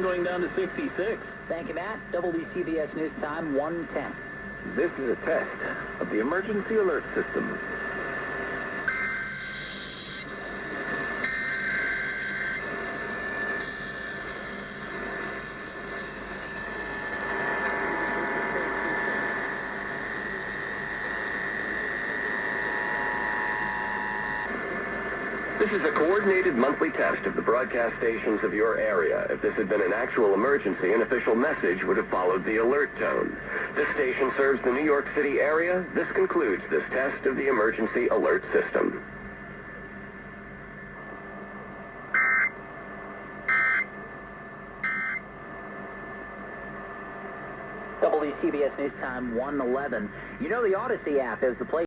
going down to 66. Thank you, Matt. WCBS News Time, 1:10. This is a test of the emergency alert system. This is a coordinated monthly test of the broadcast stations of your area. If this had been an actual emergency, an official message would have followed the alert tone. This station serves the New York City area. This concludes this test of the emergency alert system. WCBS News Time, 1:11. You know the Odyssey app is the place